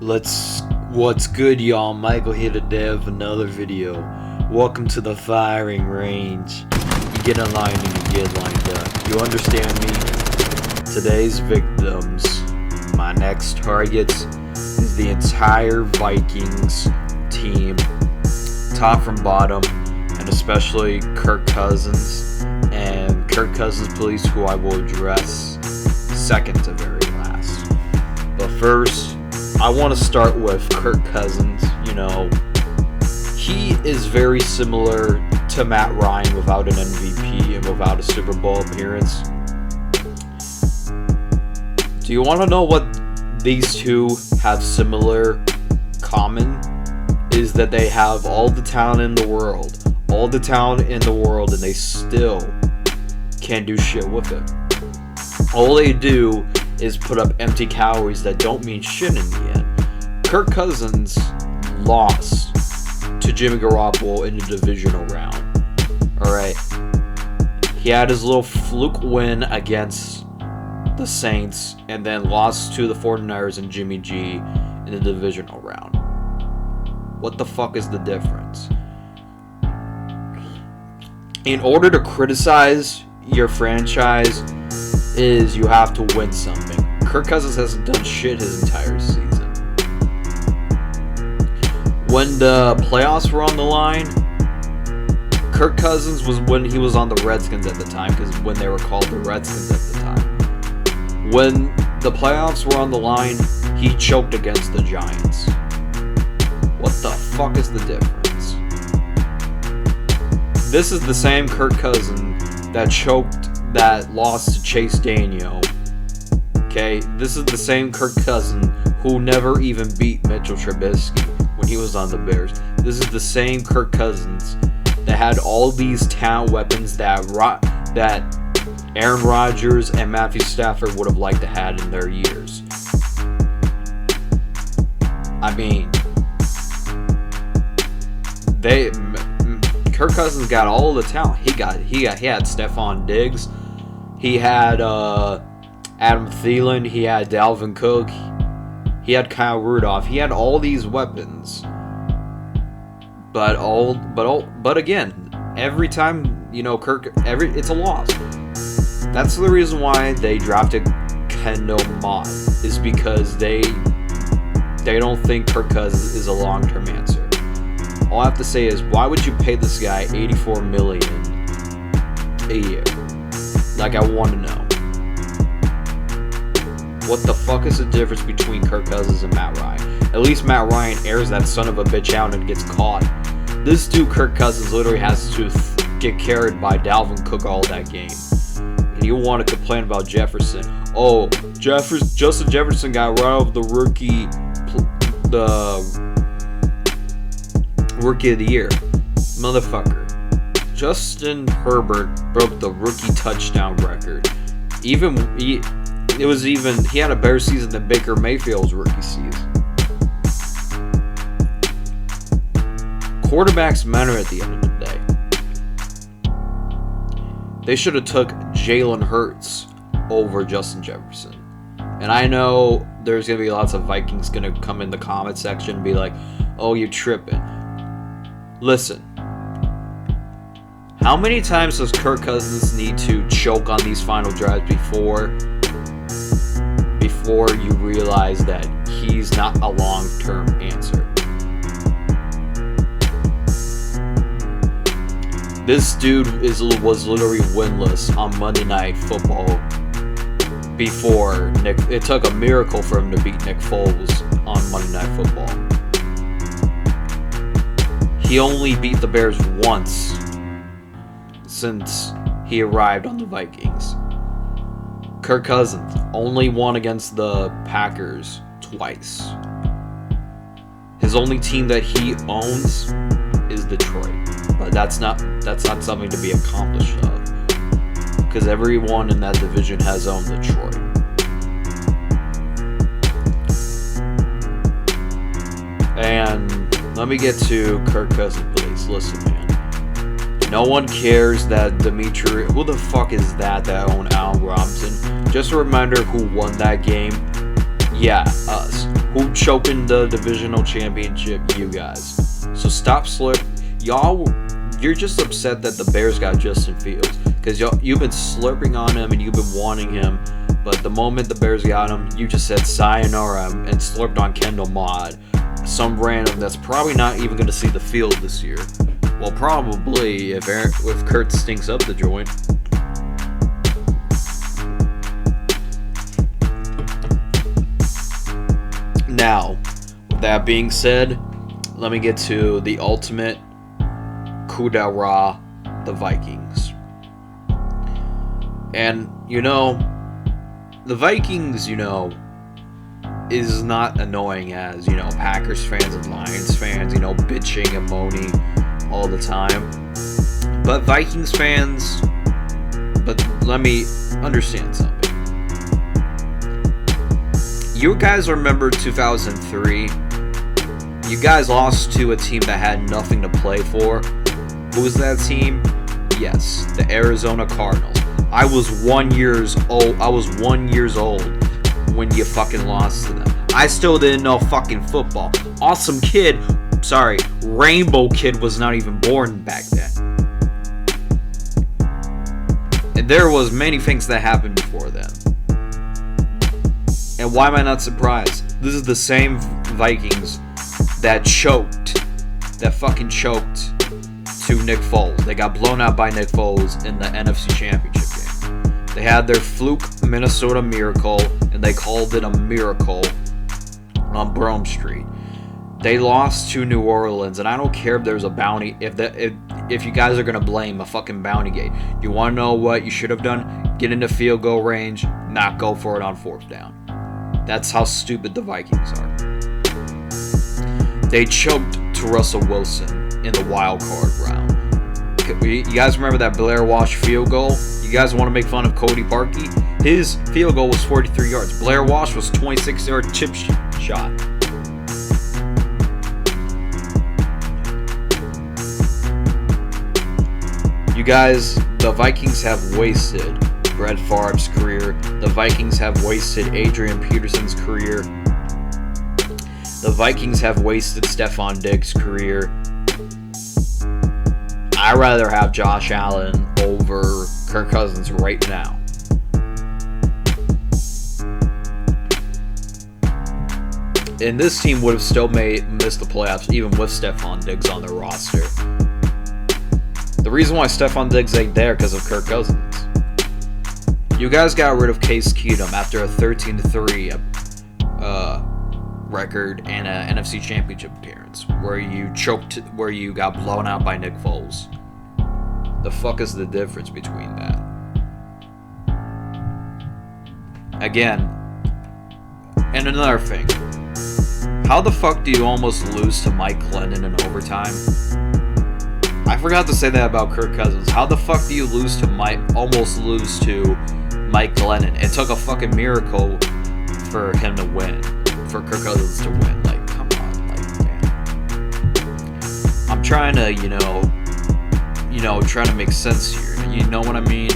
What's good, y'all? Michael here today with another video. Welcome to the firing range. You get in line and you get lined up. You understand me? Today's victims, my next targets, is the entire Vikings team, top from bottom, and especially Kirk Cousins and Kirk Cousins police, who I will address second to very last. But first, I want to start with Kirk Cousins. He is very similar to Matt Ryan without an MVP and without a Super Bowl appearance. Do you want to know what these two have similar common? Is that they have all the talent in the world. And they still can't do shit with it. All they do is put up empty calories that don't mean shit in the end. Kirk Cousins lost to Jimmy Garoppolo in the divisional round. Alright. He had his little fluke win against the Saints and then lost to the 49ers and Jimmy G in the divisional round. What the fuck is the difference? In order to criticize your franchise, is you have to win something. Kirk Cousins hasn't done shit his entire season. When the playoffs were on the line, Kirk Cousins was when he was on the Redskins at the time, because when they were called the Redskins at the time. When the playoffs were on the line, he choked against the Giants. What the fuck is the difference? This is the same Kirk Cousins that lost to Chase Daniel. Okay, this is the same Kirk Cousins who never even beat Mitchell Trubisky when he was on the Bears. This is the same Kirk Cousins that had all these talent weapons that Aaron Rodgers and Matthew Stafford would have liked to have in their years. I mean, Kirk Cousins got all the talent. He had Stephon Diggs. He had Adam Thielen. He had Dalvin Cook. He had Kyle Rudolph. He had all these weapons. But again, every time it's a loss. That's the reason why they drafted Kendall Mott, is because they don't think Kirk Cousins is a long-term answer. All I have to say is, why would you pay this guy $84 million a year? Like, I want to know. What the fuck is the difference between Kirk Cousins and Matt Ryan? At least Matt Ryan airs that son of a bitch out and gets caught. This dude, Kirk Cousins, literally has to get carried by Dalvin Cook all that game. And you want to complain about Jefferson. Oh, Justin Jefferson got right off the rookie of the year. Motherfucker. Justin Herbert broke the rookie touchdown record. He had a better season than Baker Mayfield's rookie season. Quarterbacks matter at the end of the day. They should have took Jalen Hurts over Justin Jefferson. And I know there's going to be lots of Vikings going to come in the comment section and be like, oh, you're tripping. Listen. How many times does Kirk Cousins need to choke on these final drives before you realize that he's not a long-term answer? This dude was literally winless on Monday Night Football before it took a miracle for him to beat Nick Foles on Monday Night Football. He only beat the Bears once since he arrived on the Vikings. Kirk Cousins only won against the Packers twice. His only team that he owns is Detroit. But that's not something to be accomplished of, because everyone in that division has owned Detroit. And let me get to Kirk Cousins, please. Listen, man. No one cares that who the fuck is that owned Allen Robinson? Just a reminder who won that game. Yeah, us. Who choked in the divisional championship? You guys. So stop slip. Y'all, you're just upset that the Bears got Justin Fields. Because you've been slurping on him and you've been wanting him. But the moment the Bears got him, you just said sayonara and slurped on Kendall Mott. Some random that's probably not even going to see the field this year. Well, probably if Kurt stinks up the joint. Now, with that being said, let me get to the ultimate coup d'etat, the Vikings. And, the Vikings, is not annoying as, Packers fans and Lions fans, bitching and moaning all the time. But Vikings fans, let me understand something. You guys remember 2003? You guys lost to a team that had nothing to play for. Who was that team? Yes, the Arizona Cardinals. I was 1 year old when you fucking lost to them. I still didn't know fucking football. Awesome Kid, Rainbow Kid was not even born back then. And there was many things that happened before then. And why am I not surprised? This is the same Vikings that fucking choked to Nick Foles. They got blown out by Nick Foles in the NFC Championship game. They had their fluke Minnesota Miracle, and they called it a miracle on Brome Street. They lost to New Orleans, and I don't care if there's a bounty, if you guys are going to blame a fucking bounty gate. You want to know what you should have done? Get into field goal range, not go for it on fourth down. That's how stupid the Vikings are. They choked to Russell Wilson in the wild card round. You guys remember that Blair Walsh field goal? You guys want to make fun of Cody Parkey? His field goal was 43 yards. Blair Walsh was 26-yard chip shot. You guys, the Vikings have wasted Brett Favre's career. The Vikings have wasted Adrian Peterson's career. The Vikings have wasted Stephon Diggs' career. I'd rather have Josh Allen over Kirk Cousins right now. And this team would have still missed the playoffs even with Stephon Diggs on their roster. The reason why Stephon Diggs ain't there because of Kirk Cousins. You guys got rid of Case Keenum after a 13-3 record and an NFC Championship appearance where you got blown out by Nick Foles. The fuck is the difference between that? Again, and another thing. How the fuck do you almost lose to Mike Glennon in overtime? I forgot to say that about Kirk Cousins. How the fuck do you almost lose to Mike Glennon? It took a fucking miracle for him to win. For Kirk Cousins to win. Like, come on. Like, damn. I'm trying to, trying to make sense here. You know what I mean?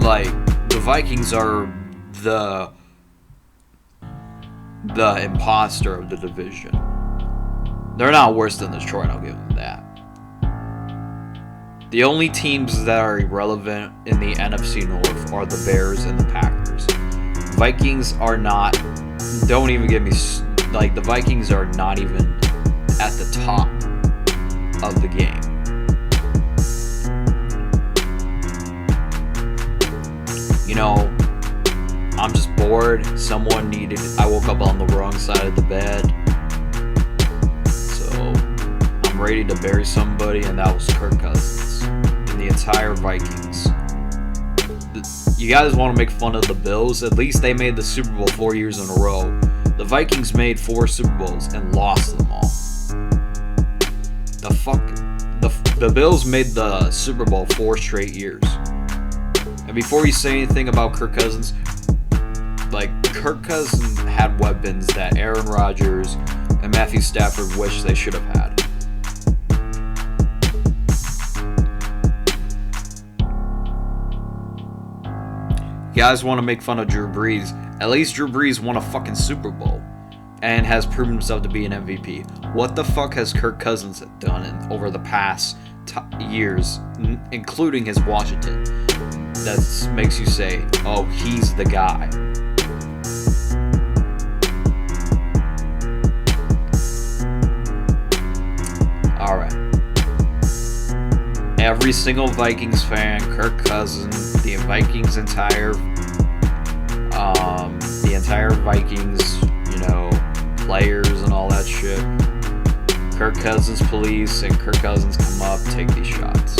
Like, the Vikings are the imposter of the division. They're not worse than Detroit, I'll give them that. The only teams that are irrelevant in the NFC North are the Bears and the Packers. Vikings are not, don't even get me, like, the Vikings are not even at the top of the game. I'm just bored. I woke up on the wrong side of the bed. So, I'm ready to bury somebody, and that was Kirk Cousins. And the entire Vikings. You guys want to make fun of the Bills? At least they made the Super Bowl 4 years in a row. The Vikings made 4 Super Bowls and lost them all. The Bills made the Super Bowl 4 straight years. And before you say anything about Kirk Cousins, Kirk Cousins had weapons that Aaron Rodgers and Matthew Stafford wish they should have had. You guys want to make fun of Drew Brees. At least Drew Brees won a fucking Super Bowl and has proven himself to be an MVP. What the fuck has Kirk Cousins done over the past years, including his Washington, that makes you say, oh, he's the guy? Alright. Every single Vikings fan, Kirk Cousins, the Vikings entire Vikings, players and all that shit. Kirk Cousins police and Kirk Cousins come up, take these shots.